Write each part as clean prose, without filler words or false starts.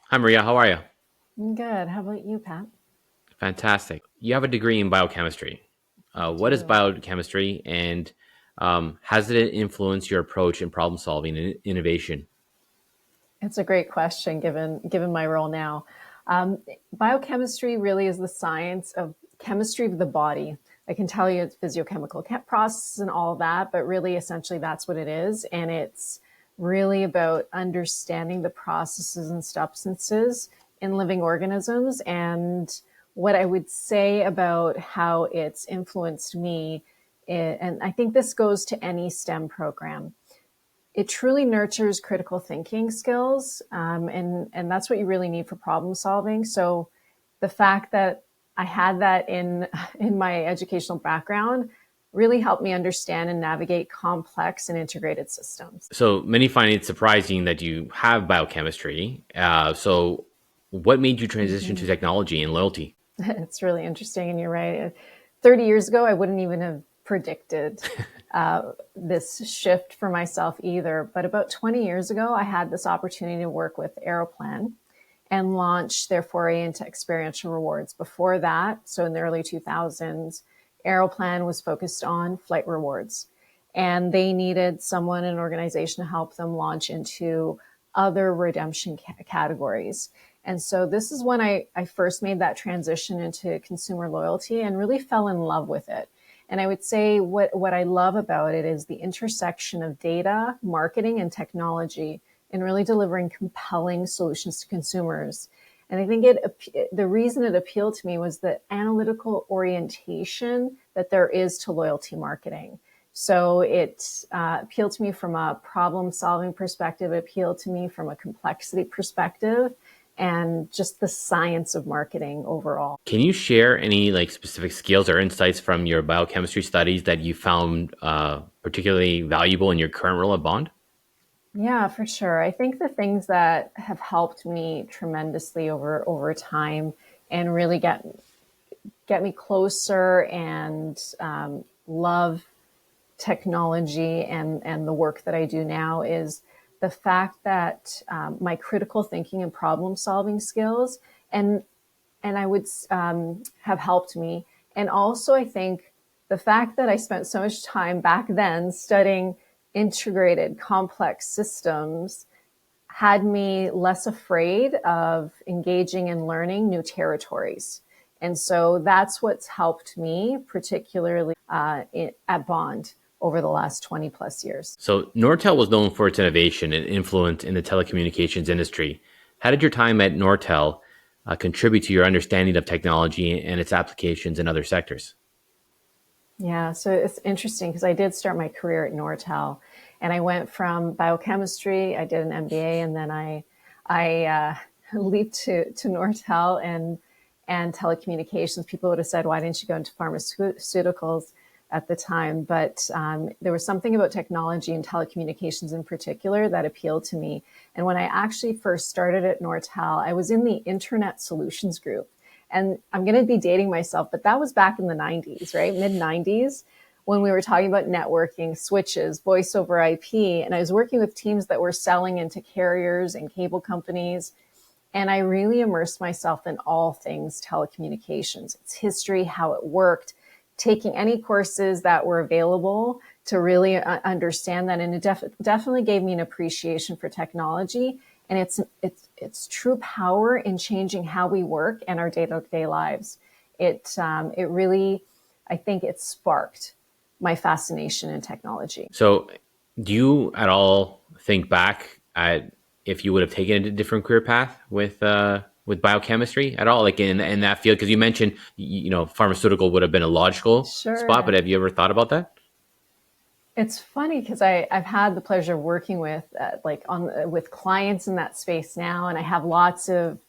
Hi, Maria. How are you? Good. How about you, Pat? Fantastic. You have a degree in biochemistry. I What is do. biochemistry, and has it influenced your approach in problem solving and innovation? It's a great question given my role now. Um, Biochemistry really is the science of chemistry of the body. I can tell you it's physiochemical processes and all that, but really essentially that's what it is. And it's really about understanding the processes and substances in living organisms. And what I would say about how it's influenced me, and I think this goes to any STEM program, it truly nurtures critical thinking skills, and that's what you really need for problem solving. So the fact that I had that in my educational background really helped me understand and navigate complex and integrated systems. So many find it surprising that you have biochemistry. What made you transition to Mm-hmm. technology and loyalty? It's really interesting, and you're right. 30 years ago, I wouldn't even have predicted this shift for myself either. But about 20 years ago, I had this opportunity to work with Aeroplan and launch their foray into experiential rewards. Before that, so in the early 2000s, Aeroplan was focused on flight rewards. And they needed someone, an organization, to help them launch into other redemption categories. And so this is when I first made that transition into consumer loyalty and really fell in love with it. And I would say what I love about it is the intersection of data, marketing, and technology in really delivering compelling solutions to consumers. And I think the reason it appealed to me was the analytical orientation that there is to loyalty marketing. So it appealed to me from a problem solving perspective, it appealed to me from a complexity perspective, and just the science of marketing overall. Can you share any specific skills or insights from your biochemistry studies that you found particularly valuable in your current role at Bond? Yeah, for sure. I think the things that have helped me tremendously over time and really get me closer and love technology and the work that I do now is the fact that my critical thinking and problem solving skills and and I would have helped me. And also, I think the fact that I spent so much time back then studying integrated complex systems had me less afraid of engaging and learning new territories. And so that's what's helped me, particularly at Bond over the last 20 plus years. So Nortel was known for its innovation and influence in the telecommunications industry. How did your time at Nortel contribute to your understanding of technology and its applications in other sectors? Yeah, so it's interesting because I did start my career at Nortel, and I went from biochemistry. I did an MBA, and then I leaped to Nortel and telecommunications. People would have said, "Why didn't you go into pharmaceuticals?" At the time, but there was something about technology and telecommunications in particular that appealed to me. And when I actually first started at Nortel, I was in the Internet Solutions Group, and I'm going to be dating myself, but that was back in the 90s, right? Mid 90s, when we were talking about networking, switches, voice over IP. And I was working with teams that were selling into carriers and cable companies. And I really immersed myself in all things telecommunications, its history, how it worked, taking any courses that were available to really understand that. And it definitely gave me an appreciation for technology and its true power in changing how we work and our day-to-day lives. It really, I think it sparked my fascination in technology. So, do you at all think back at if you would have taken a different career path with biochemistry at all, like in that field? Because you mentioned pharmaceutical would have been a logical spot, but Sure. have you ever thought about that? It's funny because I've had the pleasure of working with with clients in that space now, and I have lots of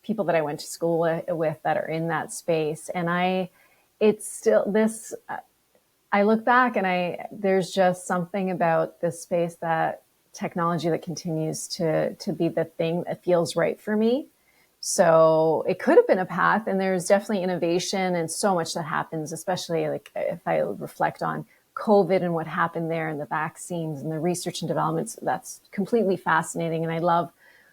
people that I went to school with that are in that space, and it's still this. I look back and there's just something about this space that technology that continues to be the thing that feels right for me. So it could have been a path, and there's definitely innovation and so much that happens, especially like if I reflect on COVID and what happened there and the vaccines and the research and developments. That's completely fascinating. And I love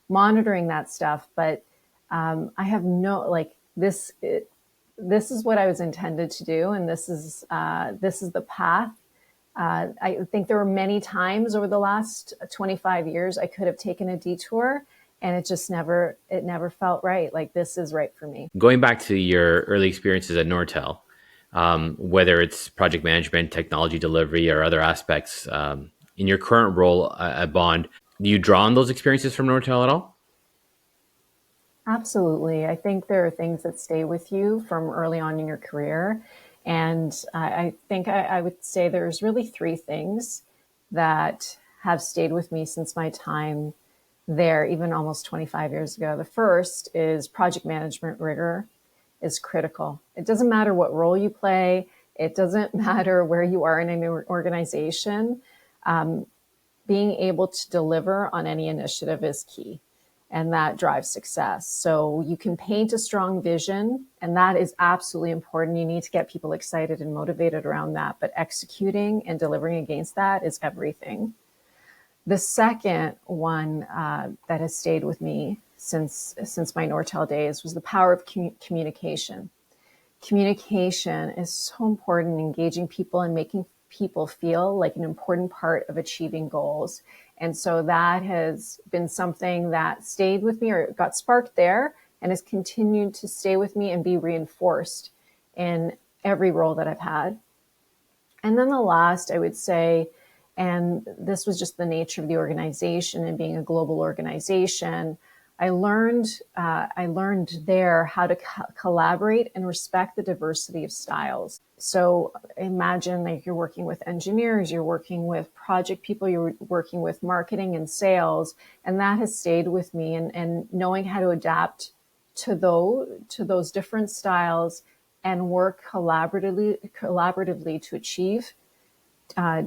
monitoring that stuff. But I have no, like, this is what I was intended to do, and this is the path. I think there were many times over the last 25 years I could have taken a detour, and it never felt right. Like, this is right for me. Going back to your early experiences at Nortel, whether it's project management, technology delivery, or other aspects, in your current role at Bond, do you draw on those experiences from Nortel at all? Absolutely. I think there are things that stay with you from early on in your career. And I think I would say there's really three things that have stayed with me since my time there, even almost 25 years ago. The first is project management rigor is critical. It doesn't matter what role you play. It doesn't matter where you are in an organization. Being able to deliver on any initiative is key, and that drives success. So you can paint a strong vision, and that is absolutely important. You need to get people excited and motivated around that, but executing and delivering against that is everything. The second one that has stayed with me since my Nortel days was the power of communication. Communication is so important in engaging people and making people feel like an important part of achieving goals. And so that has been something that stayed with me, or got sparked there, and has continued to stay with me and be reinforced in every role that I've had. And then the last, I would say, and this was just the nature of the organization and being a global organization, I learned there how to collaborate and respect the diversity of styles. So imagine, like, you're working with engineers, you're working with project people, you're working with marketing and sales, and that has stayed with me. And knowing how to adapt to those different styles and work collaboratively to achieve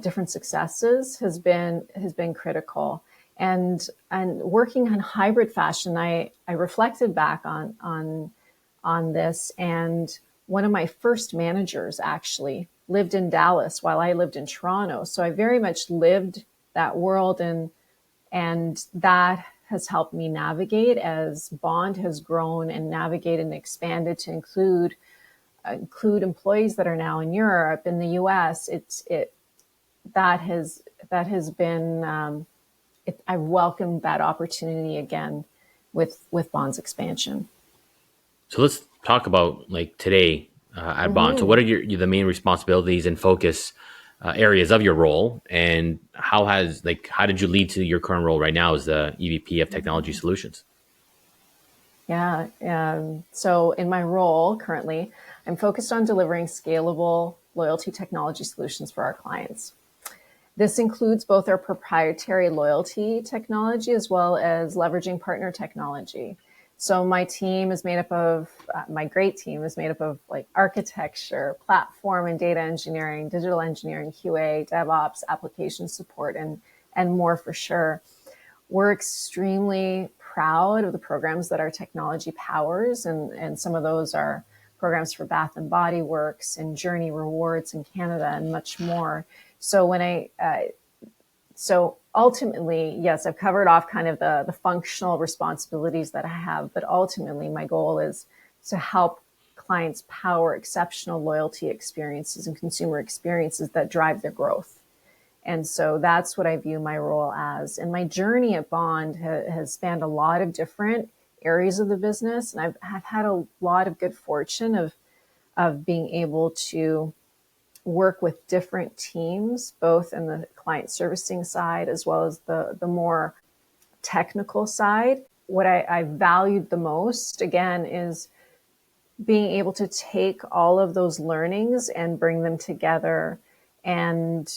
different successes has been critical. And working on hybrid fashion, I reflected back on this, and one of my first managers actually lived in Dallas while I lived in Toronto. So I very much lived that world, and that has helped me navigate as Bond has grown and navigated and expanded to include employees that are now in Europe, in the US. That has been, I welcome that opportunity again with Bond's expansion. So let's talk about, like, today at Bond. So what are the main responsibilities and focus areas of your role, and how did you lead to your current role right now as the EVP of Technology Solutions? Yeah. So in my role currently, I'm focused on delivering scalable loyalty technology solutions for our clients. This includes both our proprietary loyalty technology as well as leveraging partner technology. So my team is made up of, my great team is made up of, like, architecture, platform and data engineering, digital engineering, QA, DevOps, application support, and more for sure. We're extremely proud of the programs that our technology powers, and some of those are programs for Bath and Body Works and Journey Rewards in Canada and much more. So so ultimately, yes, I've covered off kind of the functional responsibilities that I have, but ultimately my goal is to help clients power exceptional loyalty experiences and consumer experiences that drive their growth. And so that's what I view my role as. And my journey at Bond has spanned a lot of different areas of the business. And I've had a lot of good fortune of being able to work with different teams, both in the client servicing side as well as the more technical side. What I valued the most, again, is being able to take all of those learnings and bring them together. And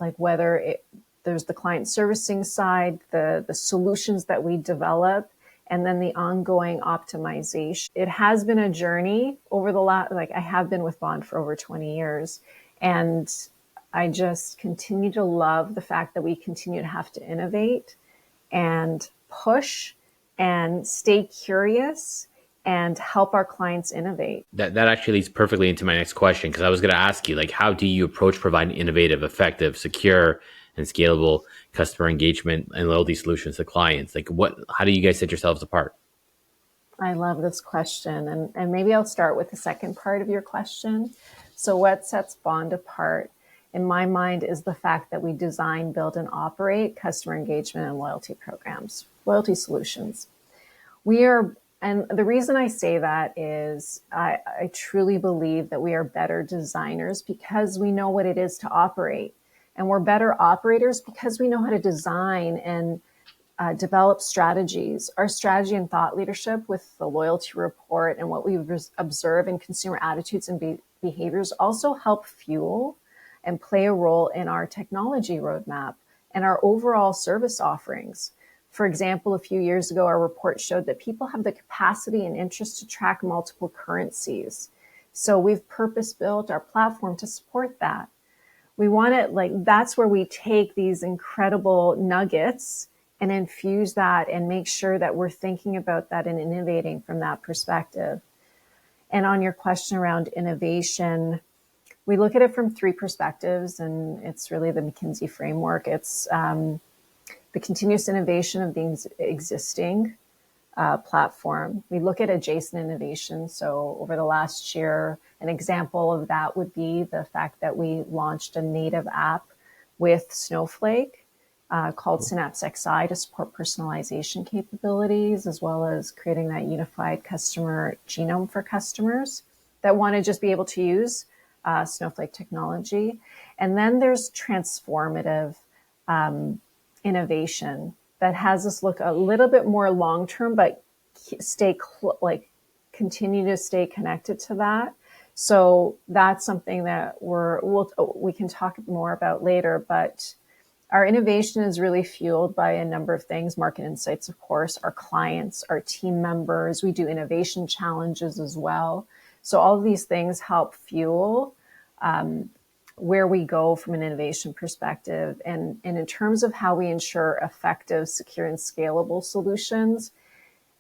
like, whether there's the client servicing side, the solutions that we develop, and then the ongoing optimization. It has been a journey over the last, like, I have been with Bond for over 20 years. And I just continue to love the fact that we continue to have to innovate and push and stay curious and help our clients innovate. That actually leads perfectly into my next question, because I was going to ask you, like, how do you approach providing innovative, effective, secure, and scalable customer engagement and loyalty solutions to clients? Like, how do you guys set yourselves apart? I love this question. And maybe I'll start with the second part of your question. So, what sets Bond apart, in my mind, is the fact that we design, build, and operate customer engagement and loyalty programs, loyalty solutions. And the reason I say that is I truly believe that we are better designers because we know what it is to operate. And we're better operators because we know how to design and develop strategies. Our strategy and thought leadership with the loyalty report and what we observe in consumer attitudes and behaviors also help fuel and play a role in our technology roadmap and our overall service offerings. For example, a few years ago, our report showed that people have the capacity and interest to track multiple currencies. So we've purpose-built our platform to support that. We want it that's where we take these incredible nuggets and infuse that and make sure that we're thinking about that and innovating from that perspective. And on your question around innovation, we look at it from three perspectives, and it's really the McKinsey framework. It's the continuous innovation of the existing platform. We look at adjacent innovation. So over the last year, an example of that would be the fact that we launched a native app with Snowflake called Synapse XI to support personalization capabilities, as well as creating that unified customer genome for customers that want to just be able to use Snowflake technology. And then there's transformative innovation that has us look a little bit more long term, but continue to stay connected to that. So that's something that we can talk more about later. But our innovation is really fueled by a number of things: market insights, of course, our clients, our team members. We do innovation challenges as well. So all of these things help fuel where we go from an innovation perspective. And in terms of how we ensure effective, secure, and scalable solutions,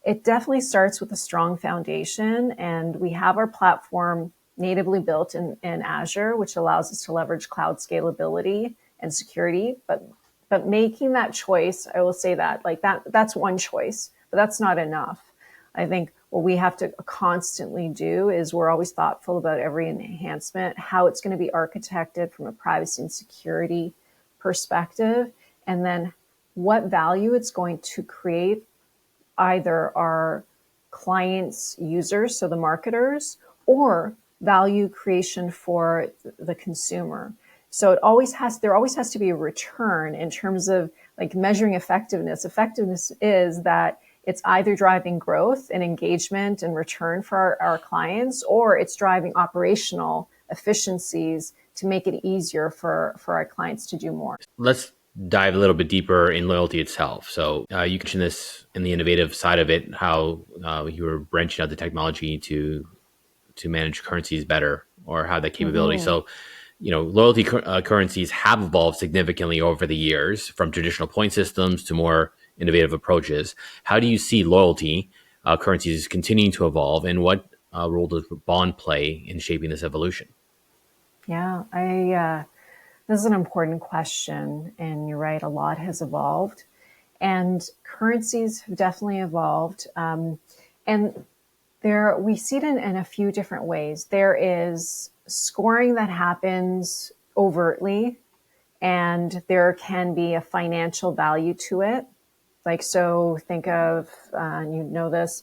it definitely starts with a strong foundation. And we have our platform natively built in Azure, which allows us to leverage cloud scalability and security. But making that choice, I will say that that's one choice, but that's not enough. I think what we have to constantly do is we're always thoughtful about every enhancement, how it's going to be architected from a privacy and security perspective, and then what value it's going to create either our clients' users, so the marketers, or value creation for the consumer. So there always has to be a return in terms of measuring effectiveness. Effectiveness is that it's either driving growth and engagement and return for our clients, or it's driving operational efficiencies to make it easier for our clients to do more. Let's dive a little bit deeper in loyalty itself. So you mentioned this in the innovative side of it, how you were branching out the technology to manage currencies better or have that capability. Mm-hmm. So, loyalty currencies have evolved significantly over the years, from traditional point systems to more innovative approaches. How do you see loyalty currencies continuing to evolve, and what role does Bond play in shaping this evolution? Yeah, this is an important question, and you're right, a lot has evolved, and currencies have definitely evolved. And we see it in a few different ways. There is scoring that happens overtly, and there can be a financial value to it. So think of, this,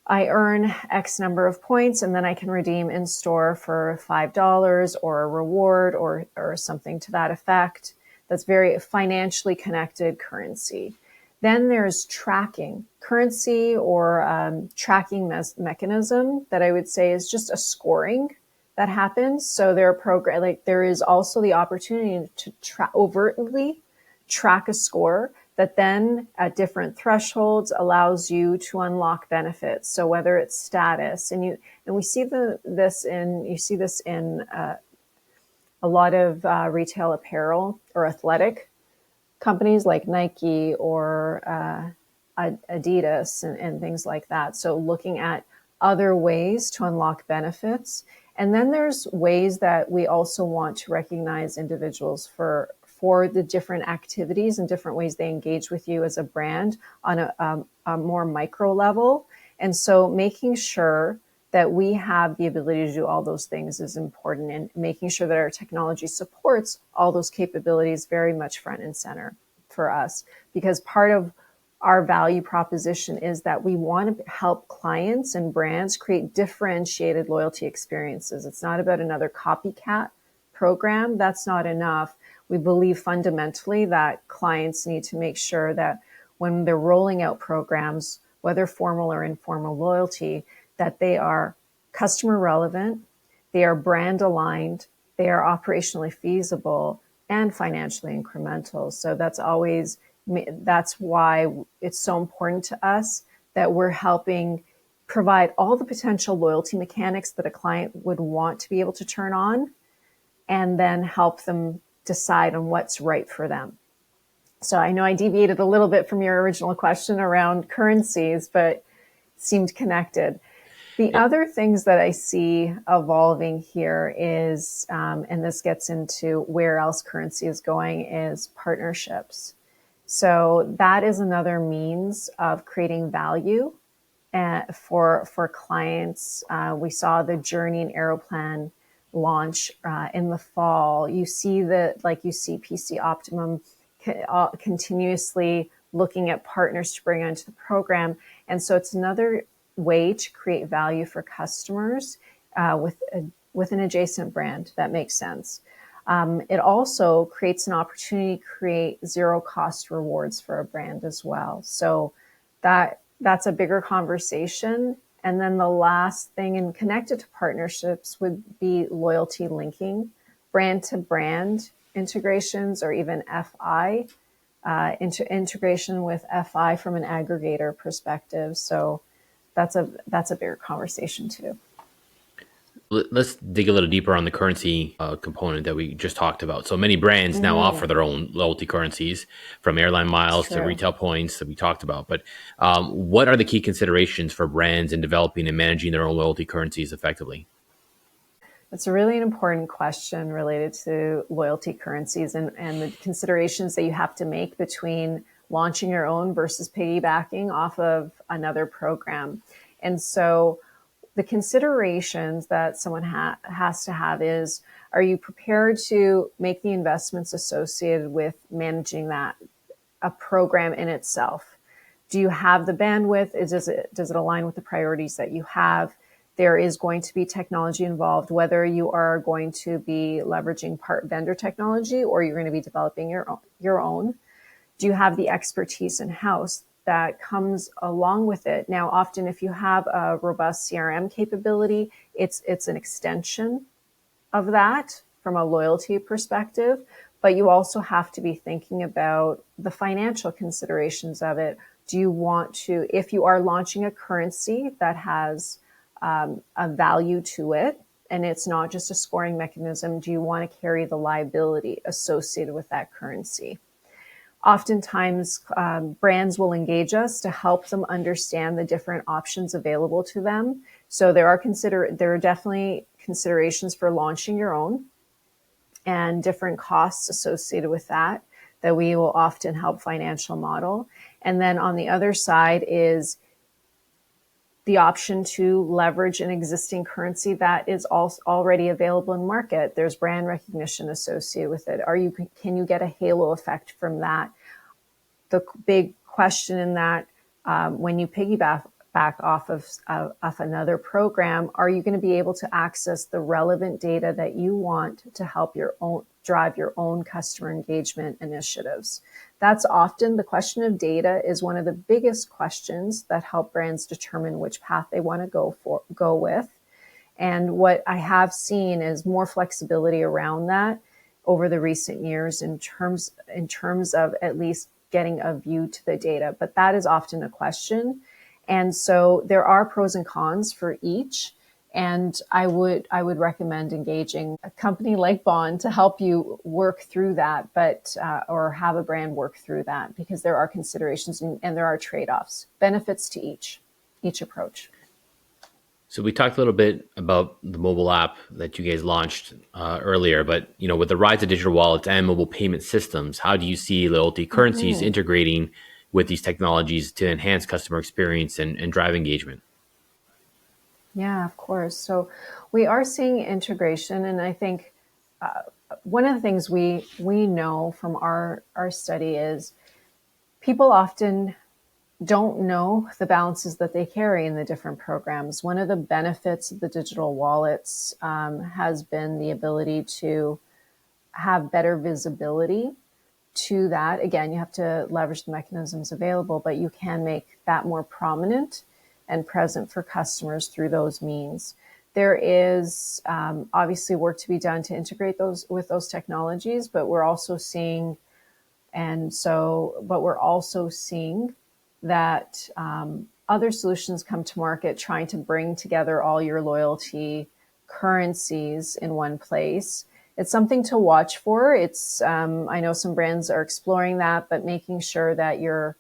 I earn X number of points and then I can redeem in store for $5 or a reward or something to that effect. That's very financially connected currency. Then there's tracking currency or tracking mechanism that I would say is just a scoring that happens. So there is also the opportunity to overtly track a score that then at different thresholds allows you to unlock benefits. So whether it's status, and we see this in a lot of retail apparel or athletic companies like Nike or Adidas and things like that. So looking at other ways to unlock benefits. And then there's ways that we also want to recognize individuals for for the different activities and different ways they engage with you as a brand on a more micro level. And so making sure that we have the ability to do all those things is important, and making sure that our technology supports all those capabilities very much front and center for us, because part of our value proposition is that we want to help clients and brands create differentiated loyalty experiences. It's not about another copycat program. That's not enough. We believe fundamentally that clients need to make sure that when they're rolling out programs, whether formal or informal loyalty, that they are customer relevant, they are brand aligned, they are operationally feasible, and financially incremental. So that's why it's so important to us that we're helping provide all the potential loyalty mechanics that a client would want to be able to turn on, and then help them decide on what's right for them. So I know I deviated a little bit from your original question around currencies, but seemed connected. The other things that I see evolving here is, and this gets into where else currency is going, is partnerships. So that is another means of creating value for clients. We saw the Journey and Aeroplan launch in the fall. You see PC Optimum continuously looking at partners to bring onto the program. And so it's another way to create value for customers with an adjacent brand that makes sense. It also creates an opportunity to create zero cost rewards for a brand as well. So that's a bigger conversation. And then the last thing, and connected to partnerships, would be loyalty linking, brand to brand integrations, or even FI, integration with FI from an aggregator perspective. So that's a bigger conversation too. Let's dig a little deeper on the currency component that we just talked about. So many brands now offer their own loyalty currencies, from airline miles to retail points that we talked about. But what are the key considerations for brands in developing and managing their own loyalty currencies effectively? That's a really important question related to loyalty currencies and the considerations that you have to make between launching your own versus piggybacking off of another program. And so the considerations that someone has to have is, are you prepared to make the investments associated with managing a program in itself? Do you have the bandwidth? Does it align with the priorities that you have? There is going to be technology involved, whether you are going to be leveraging part vendor technology or you're going to be developing your own. Do you have the expertise in-house that comes along with it? Now, often if you have a robust CRM capability, it's an extension of that from a loyalty perspective, but you also have to be thinking about the financial considerations of it. Do you want to, if you are launching a currency that has a value to it, and it's not just a scoring mechanism, do you want to carry the liability associated with that currency? Oftentimes, brands will engage us to help them understand the different options available to them. So there are definitely considerations for launching your own and different costs associated with that we will often help financial model. And then on the other side is the option to leverage an existing currency that is already available in market. There's brand recognition associated with it. Can you get a halo effect from that? The big question in that, when you piggyback off of another program, are you going to be able to access the relevant data that you want to help drive your own customer engagement initiatives? That's often the question of data is one of the biggest questions that help brands determine which path they want to go with. And what I have seen is more flexibility around that over the recent years in terms of at least getting a view to the data. But that is often a question. And so there are pros and cons for each. And I would recommend engaging a company like Bond to help you work through that, or have a brand work through that, because there are considerations and there are trade-offs, benefits to each approach. So we talked a little bit about the mobile app that you guys launched earlier, but with the rise of digital wallets and mobile payment systems, how do you see loyalty currencies Mhm. integrating with these technologies to enhance customer experience and drive engagement? Yeah, of course. So we are seeing integration, and I think one of the things we know from our study is people often don't know the balances that they carry in the different programs. One of the benefits of the digital wallets has been the ability to have better visibility to that. Again, you have to leverage the mechanisms available, but you can make that more prominent and present for customers through those means. There is obviously work to be done to integrate those with those technologies, but we're also seeing, but we're also seeing that other solutions come to market trying to bring together all your loyalty currencies in one place. It's something to watch for. It's I know some brands are exploring that, but making sure that you're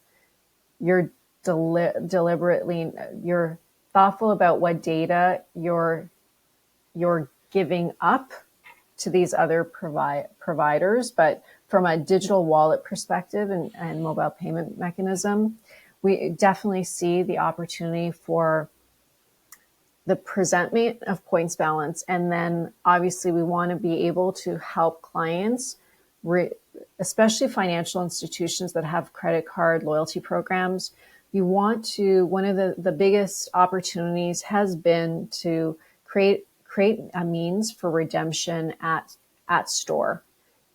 deliberately you're thoughtful about what data you're giving up to these other providers. But from a digital wallet perspective and mobile payment mechanism, we definitely see the opportunity for the presentment of points balance. And then obviously we want to be able to help clients, especially financial institutions that have credit card loyalty programs. You want to, one of the biggest opportunities has been to create a means for redemption at store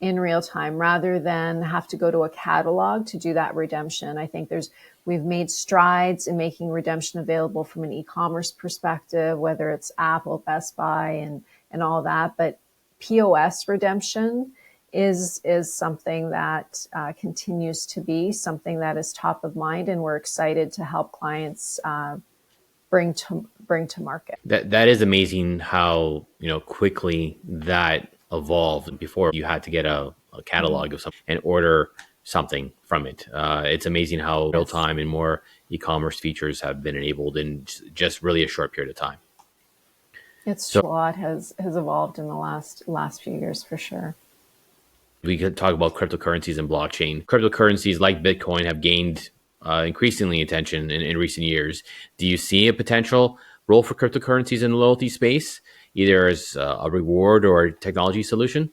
in real time rather than have to go to a catalog to do that redemption. I think we've made strides in making redemption available from an e-commerce perspective, whether it's Apple, Best Buy, and all that. But POS redemption is something that continues to be something that is top of mind, and we're excited to help clients bring to market. That is amazing how quickly that evolved. Before you had to get a Mm-hmm. catalog of something and order something from it. It's amazing how real Yes, time and more e-commerce features have been enabled in just really a short period of time. it's So a lot has evolved in the last few years for sure. we could talk about cryptocurrencies and blockchain. Cryptocurrencies like Bitcoin have gained increasingly attention in recent years. Do you see a potential role for cryptocurrencies in the loyalty space, either as a reward or a technology solution?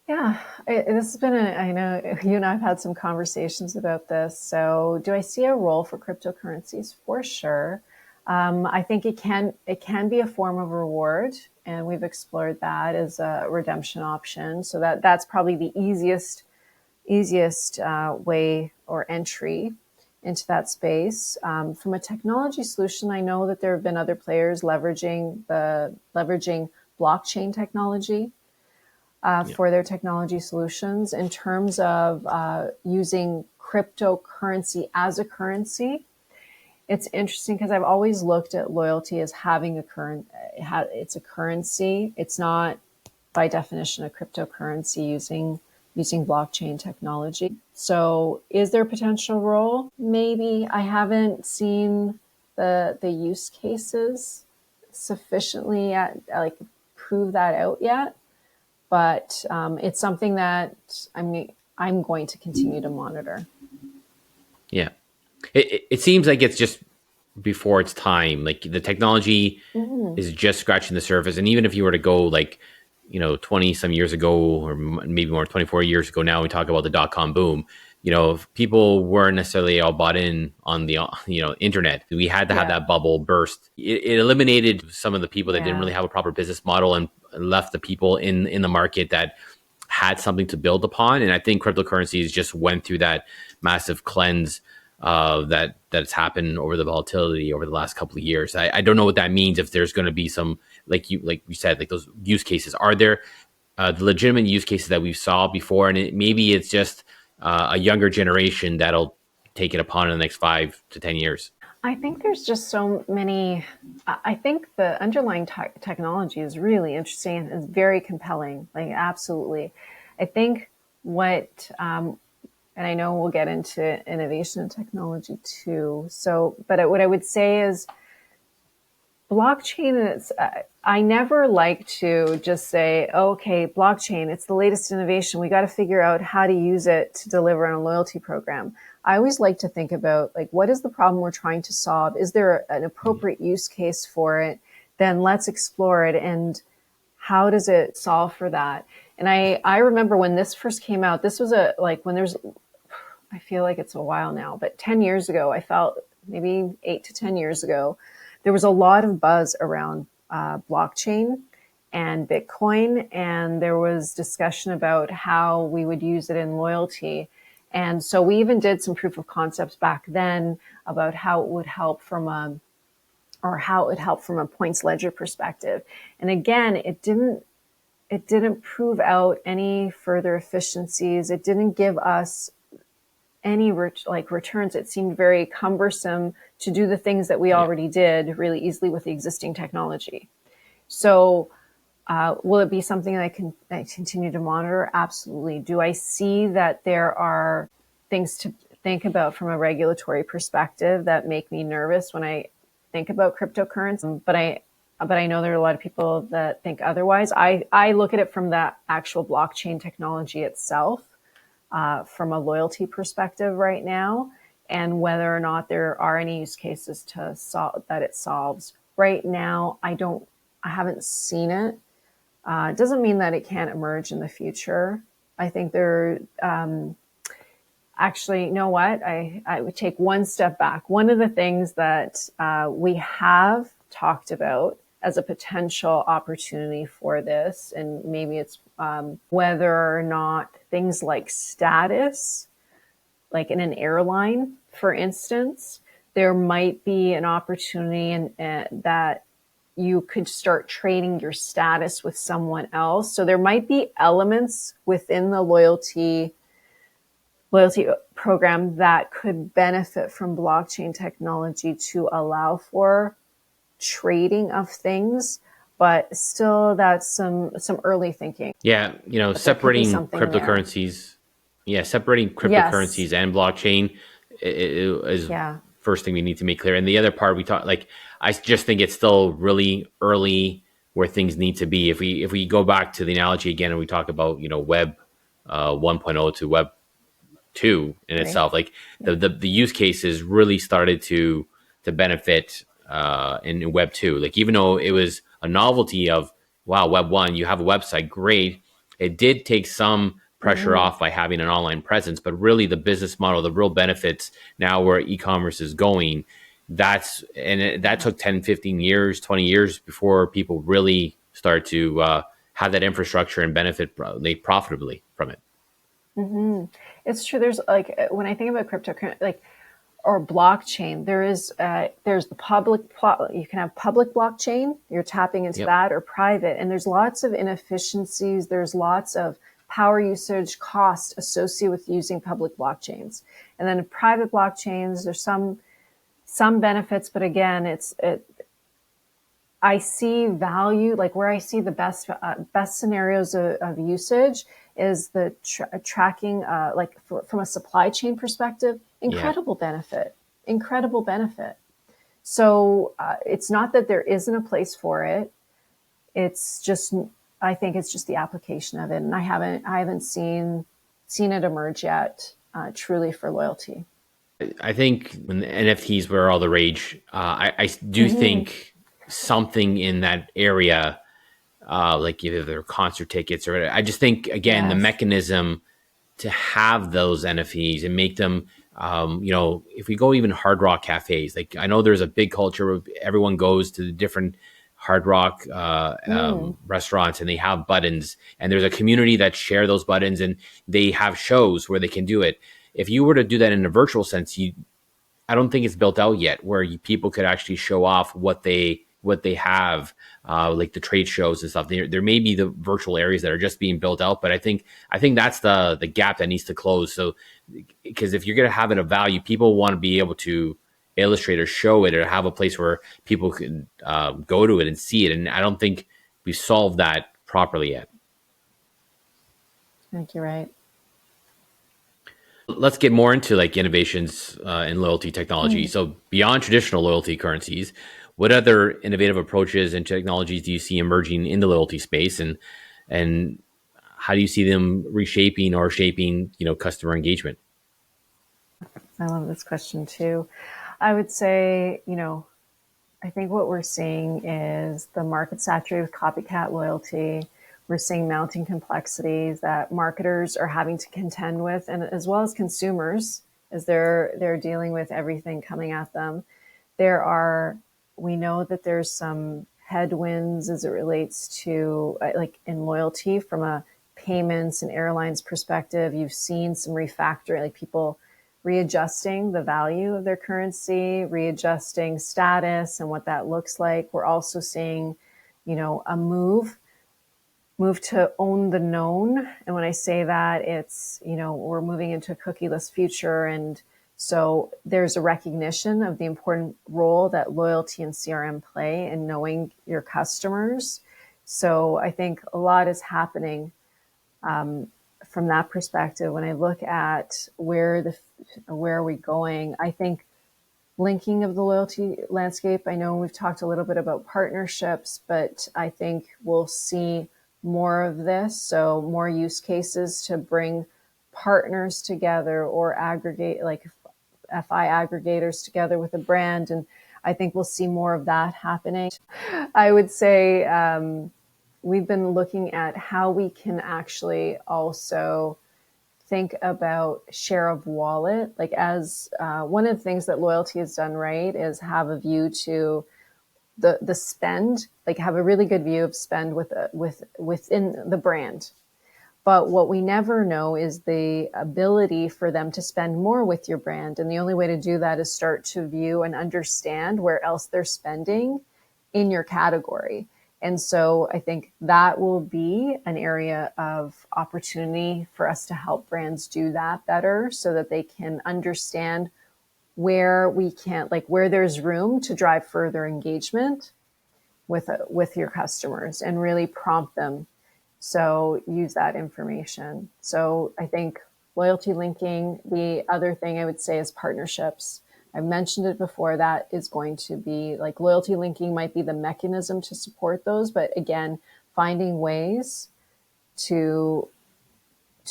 Yeah, this has been I know you and I've had some conversations about this. So, do I see a role for cryptocurrencies? For sure. I think it can be a form of reward, and we've explored that as a redemption option. So that's probably the easiest way or entry into that space. From a technology solution, I know that there have been other players leveraging blockchain technology Yeah. for their technology solutions in terms of using cryptocurrency as a currency. It's interesting because I've always looked at loyalty as having it's a currency. It's not by definition a cryptocurrency using blockchain technology. So is there a potential role? Maybe. I haven't seen the use cases sufficiently yet, like prove that out yet. But it's something that I'm going to continue to monitor. Yeah. It seems like it's just before its time. Like the technology Mm-hmm. is just scratching the surface. And even if you were to go like, 20 some years ago, or maybe more, 24 years ago now, we talk about the dot-com boom. People weren't necessarily all bought in on the internet. We had to have Yeah, that bubble burst. It eliminated some of the people that didn't yeah, really have a proper business model and left the people in the market that had something to build upon. And I think cryptocurrencies just went through that massive cleanse that's happened over the volatility over the last couple of years. I don't know what that means. If there's going to be some, like you said, like those use cases, are there the legitimate use cases that we saw before, and maybe it's just a younger generation that'll take it upon in the next 5 to 10 years. I think there's just so many. I think the underlying technology is really interesting and is very compelling. Like, absolutely. I think and I know we'll get into innovation and technology too. So, but what I would say is blockchain is, I never like to just say, okay, blockchain, it's the latest innovation. We got to figure out how to use it to deliver on a loyalty program. I always like to think about, like, what is the problem we're trying to solve? Is there an appropriate use case for it? Then let's explore it. And how does it solve for that? And I remember when this first came out, this was when there's, I feel like it's a while now, but 10 years ago, I felt maybe 8 to 10 years ago, there was a lot of buzz around blockchain and Bitcoin, and there was discussion about how we would use it in loyalty. And so we even did some proof of concepts back then about how it would help from a points ledger perspective. And again, it didn't prove out any further efficiencies. It didn't give us any returns. It seemed very cumbersome to do the things that we already did really easily with the existing technology. So will it be something that I continue to monitor? Absolutely. Do I see that there are things to think about from a regulatory perspective that make me nervous when I think about cryptocurrency? But I know there are a lot of people that think otherwise. I look at it from the actual blockchain technology itself, from a loyalty perspective right now, and whether or not there are any use cases that it solves. Right now, I haven't seen it. It doesn't mean that it can't emerge in the future. I think actually, you know what? I would take one step back. One of the things that we have talked about as a potential opportunity for this, and maybe it's whether or not things like status, like in an airline, for instance, there might be an opportunity that you could start trading your status with someone else. So there might be elements within the loyalty program that could benefit from blockchain technology to allow for trading of things, but still that's some early thinking. Yeah, But there could be separating something there. cryptocurrencies. Yeah, separating Yes. cryptocurrencies and blockchain is Yeah. first thing we need to make clear. And the other part we talk, like, I just think it's still really early where things need to be. If we go back to the analogy again and we talk about Web 1.0 to Web 2 in Right. itself, like Yeah. the use cases really started to benefit in Web 2. Like, even though it was a novelty of, wow, Web 1, you have a website, great. It did take some pressure Mm-hmm. off by having an online presence, but really the business model, the real benefits now where e-commerce is going, that took 10, 15 years, 20 years before people really start to have that infrastructure and benefit profitably from it. Mm-hmm. It's true. There's when I think about cryptocurrency, or blockchain, there's the you can have public blockchain, you're tapping into Yep. that, or private, and there's lots of inefficiencies, there's lots of power usage cost associated with using public blockchains. And then private blockchains, there's some benefits, but again, I see value, like where I see the best scenarios of usage is the tracking, from a supply chain perspective, Yeah. incredible benefit. So it's not that there isn't a place for it. It's just, I think it's just the application of it, and I haven't seen it emerge yet, truly for loyalty. I think when the NFTs were all the rage, I do Mm-hmm. think something in that area, like either their concert tickets or whatever, I just think, again, the Yes. mechanism to have those NFTs and make them, if we go even Hard Rock cafes, like, I know there's a big culture where everyone goes to the different Hard Rock Mm. restaurants and they have buttons, and there's a community that share those buttons and they have shows where they can do it. If you were to do that in a virtual sense, I don't think it's built out yet where people could actually show off what they have, like the trade shows and stuff. There may be the virtual areas that are just being built out, but I think that's the gap that needs to close. So, because if you're going to have it of value, people want to be able to illustrate or show it or have a place where people can go to it and see it. And I don't think we've solved that properly yet. I think you're right. Let's get more into like innovations in loyalty technology. Mm. So beyond traditional loyalty currencies, what other innovative approaches and technologies do you see emerging in the loyalty space, and how do you see them reshaping or shaping, customer engagement? I love this question too. I would say, I think what we're seeing is the market saturated with copycat loyalty. We're seeing mounting complexities that marketers are having to contend with, and as well as consumers, as they're dealing with everything coming at them. We know that there's some headwinds as it relates to like in loyalty from a payments and airlines perspective. You've seen some refactoring, like people readjusting the value of their currency, readjusting status and what that looks like. We're also seeing, a move to own the known. And when I say that, it's, we're moving into a cookieless future. And so there's a recognition of the important role that loyalty and CRM play in knowing your customers. So I think a lot is happening from that perspective. When I look at where are we going, I think linking of the loyalty landscape. I know we've talked a little bit about partnerships, but I think we'll see more of this. So more use cases to bring partners together or aggregate, like FI aggregators together with a brand. And I think we'll see more of that happening. I would say we've been looking at how we can actually also think about share of wallet. Like as one of the things that loyalty has done right is have a view to the spend, like have a really good view of spend within the brand. But what we never know is the ability for them to spend more with your brand. And the only way to do that is start to view and understand where else they're spending in your category. And so I think that will be an area of opportunity for us to help brands do that better so that they can understand where where there's room to drive further engagement with your customers and really prompt them. So use that information. So I think loyalty linking. The other thing I would say is partnerships. I mentioned it before, that is going to be like loyalty linking might be the mechanism to support those. But again, finding ways to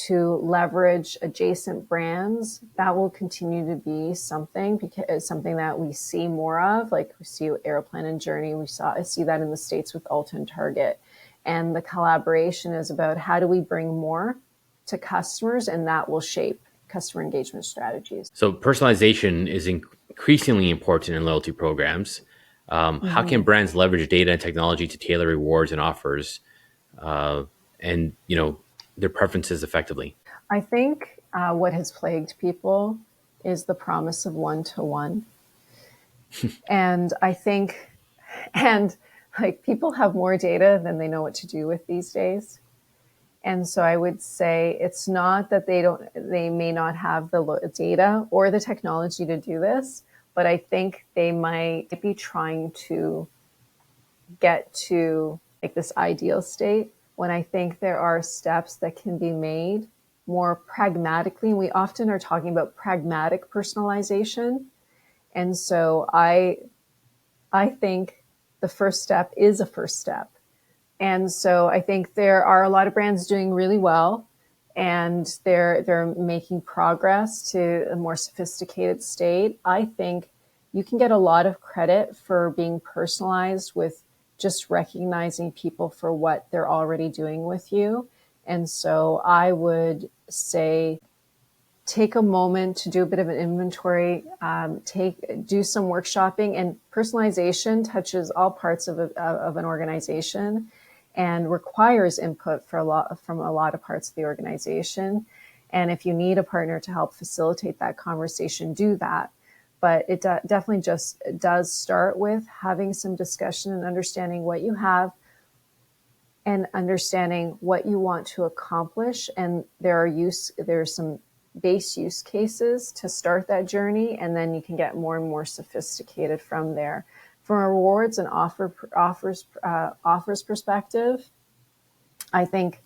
leverage adjacent brands, that will continue to be something, because it's something that we see more of. Like we see Aeroplan and Journey. I see that in the States with Ulta and Target. And the collaboration is about how do we bring more to customers, and that will shape customer engagement strategies. So personalization is increasingly important in loyalty programs. How can brands leverage data and technology to tailor rewards and offers, and their preferences effectively? I think what has plagued people is the promise of one-to-one. And I think, and like people have more data than they know what to do with these days. And so I would say it's not that they may not have the data or the technology to do this, but I think they might be trying to get to like this ideal state when I think there are steps that can be made more pragmatically. We often are talking about pragmatic personalization. And so I think the first step is a first step. And so I think there are a lot of brands doing really well, and they're making progress to a more sophisticated state. I think you can get a lot of credit for being personalized with just recognizing people for what they're already doing with you. And so I would say take a moment to do a bit of an inventory, do some workshopping. And personalization touches all parts of an organization and requires input from a lot of parts of the organization. And if you need a partner to help facilitate that conversation, do that. But it definitely just does start with having some discussion and understanding what you have and understanding what you want to accomplish. And there's some base use cases to start that journey, and then you can get more and more sophisticated from there. From a rewards and offers perspective, I think,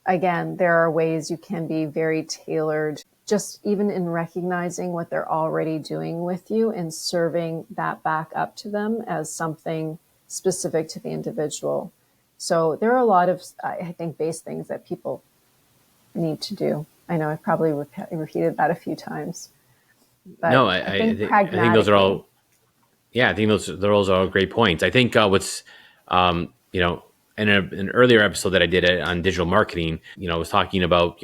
again, there are ways you can be very tailored just even in recognizing what they're already doing with you and serving that back up to them as something specific to the individual. So there are a lot of, I think, base things that people need to do. I know I probably repeated that a few times, No, but I, I I, think I think those are pragmatically. all, yeah, I think those are all great points. I think what's, you know, in an earlier episode that I did on digital marketing, I was talking about,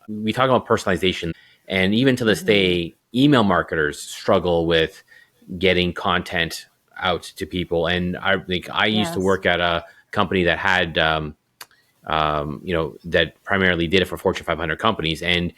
we talk about personalization, and even to this Mm-hmm. day, email marketers struggle with getting content out to people. And I used to Yes, work at a company that had, that primarily did it for Fortune 500 companies. And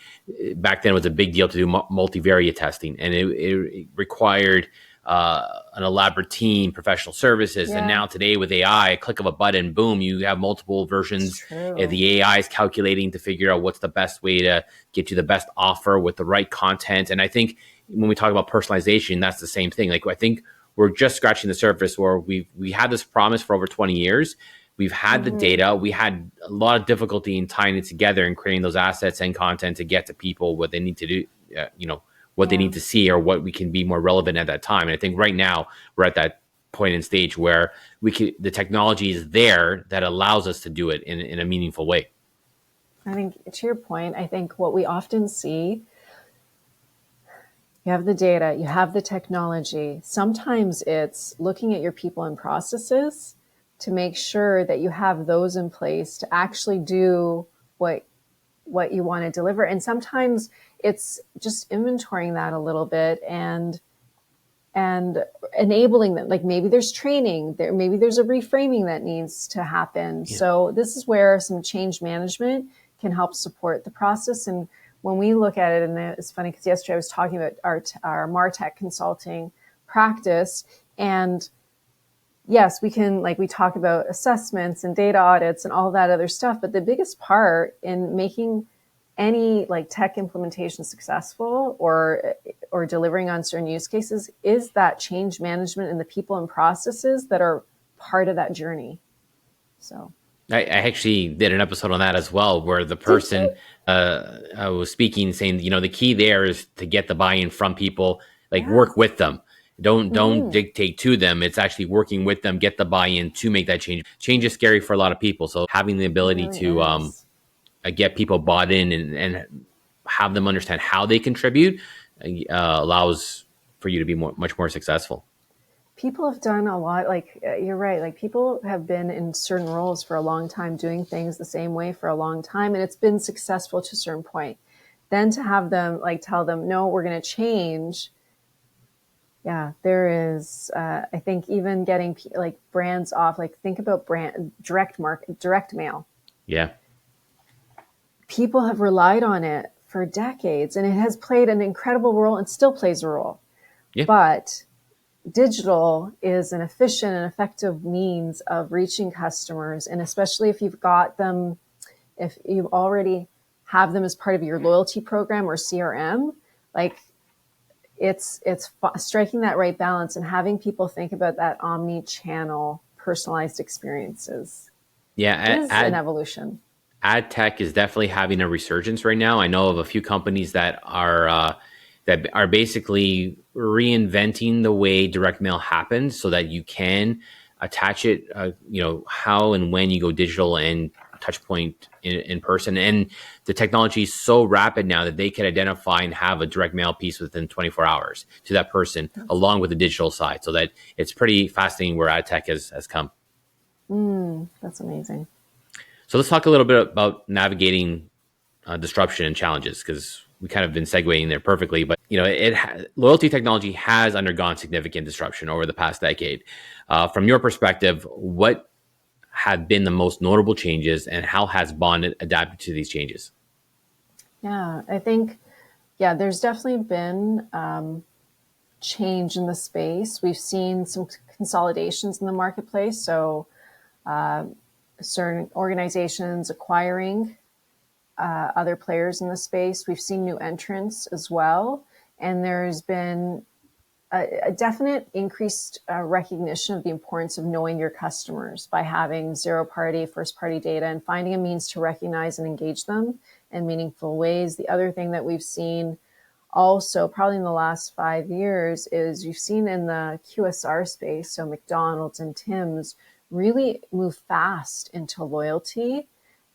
back then it was a big deal to do multivariate testing, and it required an elaborate team, professional services. And yeah, now today with AI, a click of a button, boom, you have multiple it's versions. true. The AI is calculating to figure out what's the best way to get you the best offer with the right content. And I think when we talk about personalization, that's the same thing. Like, I think we're just scratching the surface, where we had this promise for over 20 years. We've had the Mm-hmm. data. We had a lot of difficulty in tying it together and creating those assets and content to get to people what they need to do, what they Yeah. need to see, or what we can be more relevant at that time. And I think right now we're at that point in stage where the technology is there that allows us to do it in a meaningful way. I think to your point, I think what we often see, you have the data, you have the technology. Sometimes it's looking at your people and processes to make sure that you have those in place to actually do what you want to deliver. And sometimes it's just inventorying that a little bit and enabling them. Like maybe there's training there, maybe there's a reframing that needs to happen. Yeah. So this is where some change management can help support the process. And when we look at it, and it's funny because yesterday I was talking about our Martech consulting practice, and yes, we can, like, we talk about assessments and data audits and all that other stuff, but the biggest part in making any like tech implementation successful or delivering on certain use cases is that change management and the people and processes that are part of that journey. So, I actually did an episode on that as well, where the did you? person was speaking, saying, the key there is to get the buy-in from people, like Yeah. work with them. Don't Mm-hmm. dictate to them. It's actually working with them, get the buy-in to make that change. Change is scary for a lot of people, so having the It ability really to is. get people bought in, and have them understand how they contribute allows for you to be much more successful. People have done a lot, like you're right, like people have been in certain roles for a long time, doing things the same way for a long time, and it's been successful to a certain point. Then to have them like tell them, no, we're going to change. Yeah, there is, I think, even getting like brands off, like think about brand direct mail. Yeah, People have relied on it for decades, and it has played an incredible role and still plays a role. yeah. But digital is an efficient and effective means of reaching customers. And especially if you've got them, if you already have them as part of your loyalty program or CRM, like it's striking that right balance and having people think about that omni-channel personalized experiences Yeah, is an evolution. ad tech is definitely having a resurgence right now. I know of a few companies that are basically reinventing the way direct mail happens, so that you can attach it. How and when you go digital and touch point in person, and the technology is so rapid now that they can identify and have a direct mail piece within 24 hours to that person, That's, along with the digital side. So that it's pretty fascinating where ad tech has come. that's amazing. So let's talk a little bit about navigating disruption and challenges, because we kind of been segueing there perfectly. But loyalty technology has undergone significant disruption over the past decade. From your perspective, what have been the most notable changes, and how has Bond adapted to these changes? Yeah, I think, yeah, there's definitely been change in the space. We've seen some consolidations in the marketplace. So certain organizations acquiring other players in the space. We've seen new entrants as well. And there's been a definite increased recognition of the importance of knowing your customers by having zero party, first party data and finding a means to recognize and engage them and meaningful ways. The other thing that we've seen also probably in the last 5 years is you've seen in the QSR space, so McDonald's and Tim's really move fast into loyalty,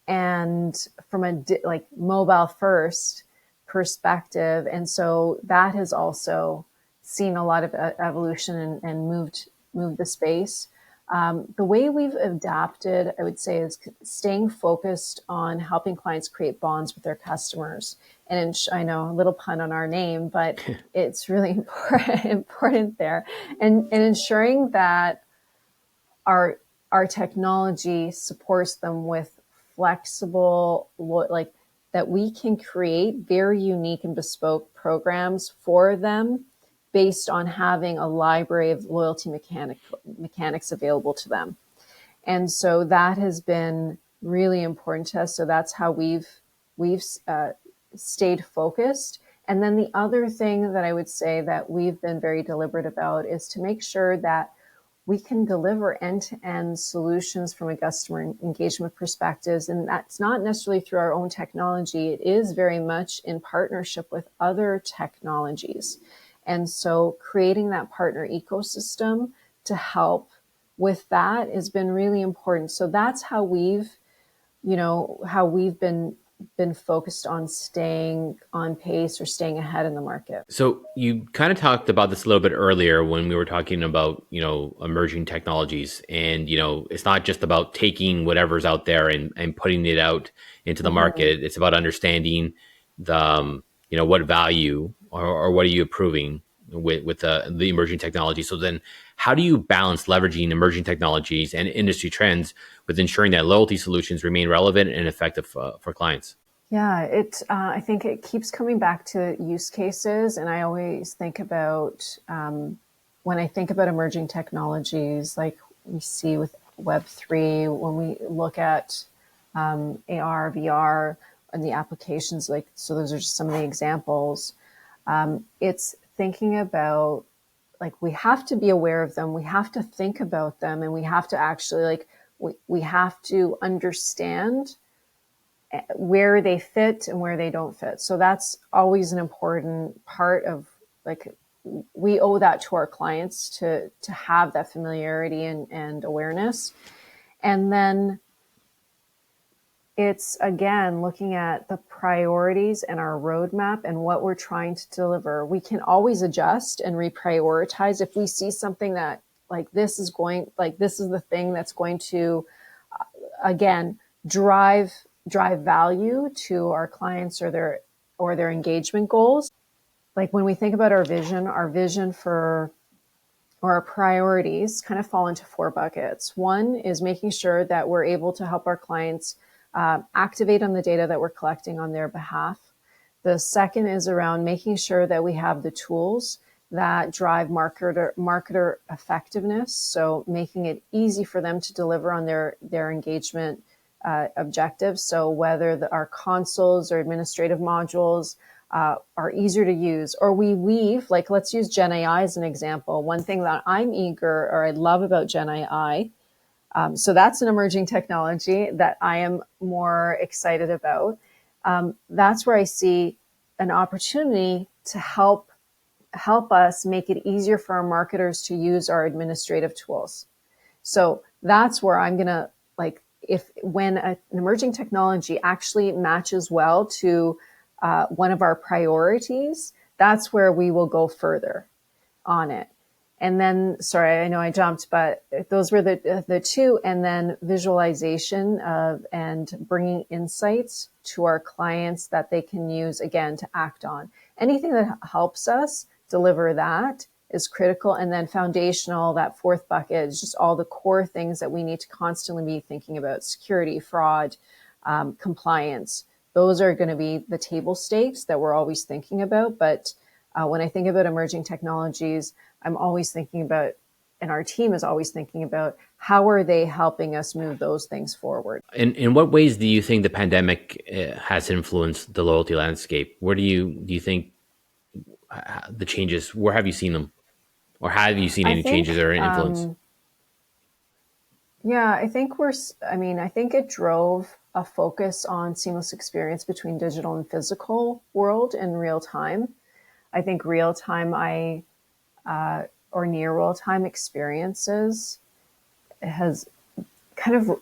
and from a like mobile first perspective. And so that has also seen a lot of evolution and moved the space. The way we've adapted, I would say, is staying focused on helping clients create bonds with their customers. And I know a little pun on our name, but it's really important there. And ensuring that our our technology supports them with flexible, like that we can create very unique and bespoke programs for them based on having a library of loyalty mechanics available to them. And so that has been really important to us. So that's how we've stayed focused. And then the other thing that I would say that we've been very deliberate about is to make sure that we can deliver end-to-end solutions from a customer engagement perspective. And that's not necessarily through our own technology. It is very much in partnership with other technologies. And so creating that partner ecosystem to help with that has been really important. So that's how we've been focused on staying on pace or staying ahead in the market. So you kind of talked about this a little bit earlier when we were talking about, emerging technologies, and, it's not just about taking whatever's out there and putting it out into the Mm-hmm. market. It's about understanding the, what value or what are you approving with the emerging technology. So then how do you balance leveraging emerging technologies and industry trends with ensuring that loyalty solutions remain relevant and effective for clients? Yeah, I think it keeps coming back to use cases, and I always think about when I think about emerging technologies, like we see with Web3, when we look at AR, VR, and the applications. Like, so those are just some of the examples. It's thinking about, like, we have to be aware of them, we have to think about them, and we have to actually we have to understand where they fit and where they don't fit. So that's always an important part of, like, we owe that to our clients to have that familiarity and awareness. And then it's, again, looking at the priorities and our roadmap and what we're trying to deliver. We can always adjust and reprioritize if we see something that, like, this is the thing that's going to, again, drive value to our clients or their engagement goals. Like, when we think about our vision for, or our priorities kind of fall into four buckets. One is making sure that we're able to help our clients activate on the data that we're collecting on their behalf. The second is around making sure that we have the tools that drive marketer effectiveness. So making it easy for them to deliver on their engagement objectives. So whether our consoles or administrative modules are easier to use, or we weave, like, let's use Gen AI as an example. One thing that I'm eager, or I love about Gen AI, so that's an emerging technology that I am more excited about. That's where I see an opportunity to help us make it easier for our marketers to use our administrative tools. So that's where I'm going to, like, when an emerging technology actually matches well to one of our priorities, that's where we will go further on it. And then, sorry, I know I jumped, but those were the two. And then visualization and bringing insights to our clients that they can use, again, to act on. Anything that helps us deliver that is critical. And then foundational, that fourth bucket, is just all the core things that we need to constantly be thinking about: security, fraud, compliance. Those are going to be the table stakes that we're always thinking about. But when I think about emerging technologies, I'm always thinking about, and our team is always thinking about, how are they helping us move those things forward? In what ways do you think the pandemic has influenced the loyalty landscape? Where do you think the changes? Where have you seen them, or have you seen I any think changes or influence? Yeah, I think it drove a focus on seamless experience between digital and physical world in real time. I think real time, or near real time experiences has kind of,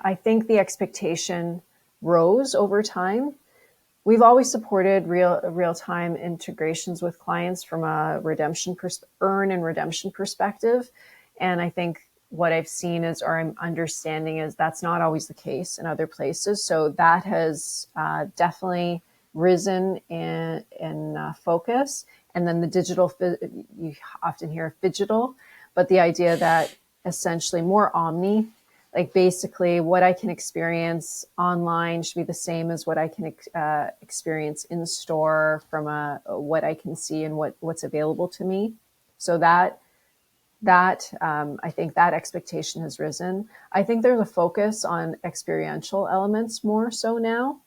I think the expectation rose over time. We've always supported real time integrations with clients from a earn and redemption perspective, and I think what I've seen is, or I'm understanding is, that's not always the case in other places. So that has definitely risen in focus. And then the digital, you often hear digital, but the idea that essentially more omni, like basically what I can experience online should be the same as what I can experience in store from what I can see and what's available to me. So I think that expectation has risen. I think there's a focus on experiential elements more so now.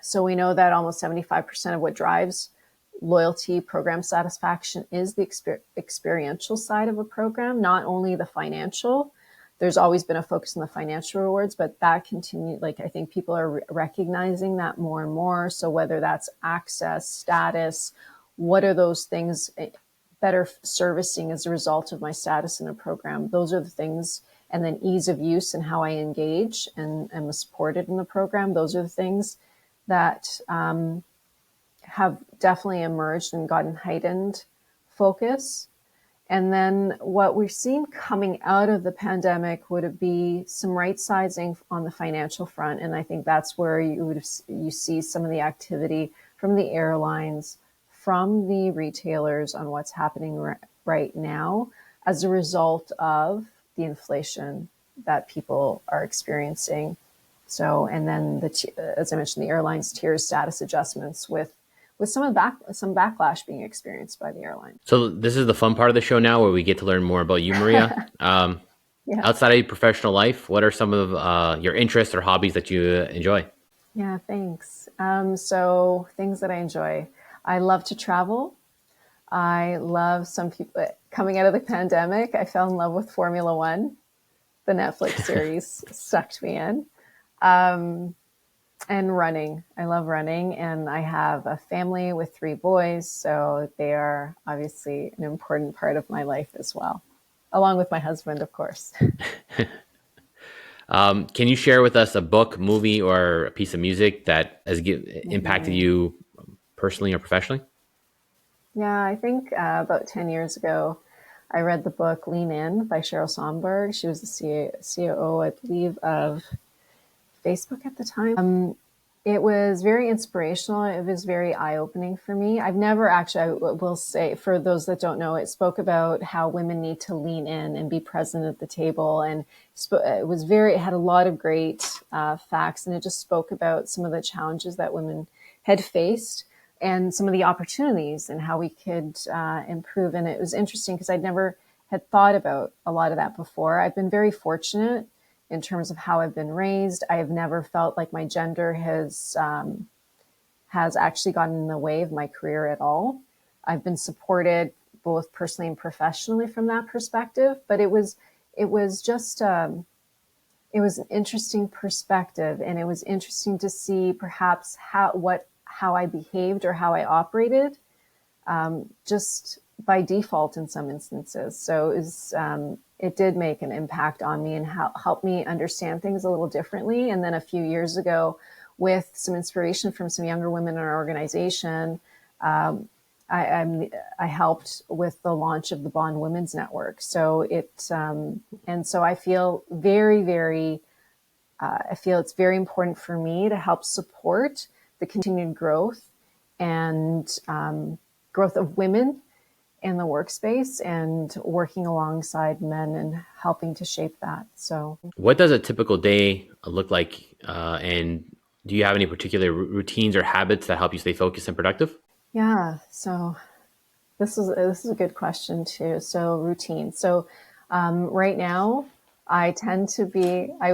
So we know that almost 75% of what drives loyalty program satisfaction is the experiential side of a program, not only the financial. There's always been a focus on the financial rewards, but that continued. Like, I think people are recognizing that more and more. So whether that's access, status, what are those things better servicing as a result of my status in a program? Those are the things. And then ease of use and how I engage and was supported in the program. Those are the things that have definitely emerged and gotten heightened focus. And then what we've seen coming out of the pandemic would be some right sizing on the financial front. And I think that's where you see some of the activity from the airlines, from the retailers on what's happening right now as a result of the inflation that people are experiencing. So, and then as I mentioned, the airlines tier status adjustments with some backlash being experienced by the airline. So this is the fun part of the show now, where we get to learn more about you, Maria. Yeah. Outside of your professional life, what are some of your interests or hobbies that you enjoy? Yeah, thanks. So things that I enjoy. I love to travel. I love some people coming out of the pandemic. I fell in love with Formula One. The Netflix series sucked me in. And running. I love running, and I have a family with 3 boys, so they are obviously an important part of my life as well, along with my husband, of course. Can you share with us a book, movie, or a piece of music that has impacted you personally or professionally? Yeah, I think about 10 years ago, I read the book Lean In by Sheryl Sandberg. She was the COO, I believe, of Facebook at the time. It was very inspirational. It was very eye-opening for me. I've never actually, I will say, for those that don't know, it spoke about how women need to lean in and be present at the table. And it had a lot of great facts, and it just spoke about some of the challenges that women had faced and some of the opportunities and how we could improve. And it was interesting because I'd never had thought about a lot of that before. I've been very fortunate in terms of how I've been raised. I have never felt like my gender has actually gotten in the way of my career at all. I've been supported both personally and professionally from that perspective, but it was just it was an interesting perspective, and it was interesting to see perhaps how I behaved or how I operated just by default in some instances. So it did make an impact on me and help me understand things a little differently. And then a few years ago, with some inspiration from some younger women in our organization, I helped with the launch of the Bond Women's Network. So and so I feel I feel it's very important for me to help support the continued growth and growth of women in the workspace and working alongside men and helping to shape that. So, What does a typical day look like? And do you have any particular routines or habits that help you stay focused and productive? yeah, so this is a good question too. So routine. So right now, I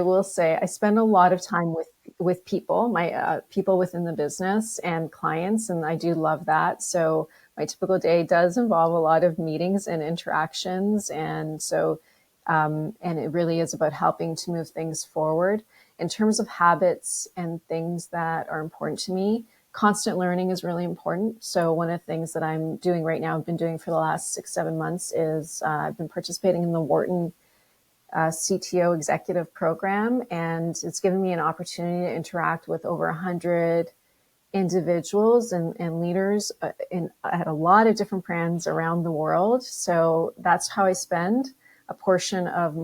will say, I spend a lot of time with people, my people within the business and clients, and I do love that. So my typical day does involve a lot of meetings and interactions, and so And it really is about helping to move things forward. In terms of habits and things that are important to me, constant learning is really important. So one of the things that I'm doing right now, I've been doing for the last 6-7 months, is I've been participating in the Wharton CTO executive program, and it's given me an opportunity to interact with over 100 individuals and leaders at a lot of different brands around the world. So that's how I spend a portion of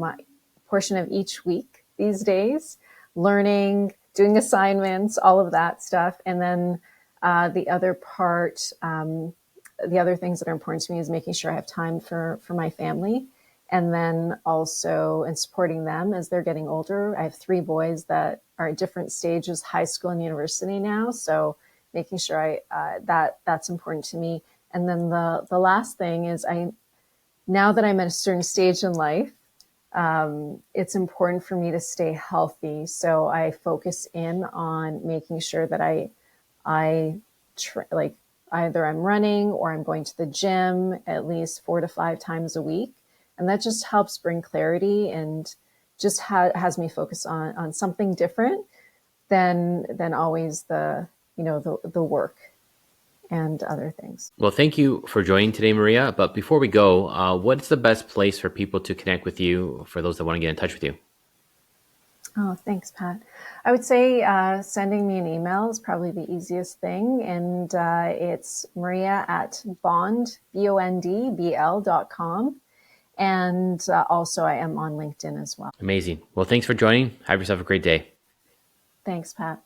each week these days, learning, doing assignments, all of that stuff. And then the other part, the other things that are important to me is making sure I have time for my family. And then also in supporting them as they're getting older. I have 3 boys that are at different stages, high school and university now. So making sure that's important to me. And then the last thing is, now that I'm at a certain stage in life, it's important for me to stay healthy. So I focus in on making sure that like either I'm running or I'm going to the gym at least 4 to 5 times a week. And that just helps bring clarity and just has me focus on something different than always the work and other things. Well, thank you for joining today, Maria. But before we go, what's the best place for people to connect with you for those that want to get in touch with you? Oh, thanks, Pat. I would say sending me an email is probably the easiest thing. And it's Maria at bondbl.com. And also I am on LinkedIn as well. Amazing. Well, thanks for joining. Have yourself a great day. Thanks, Pat.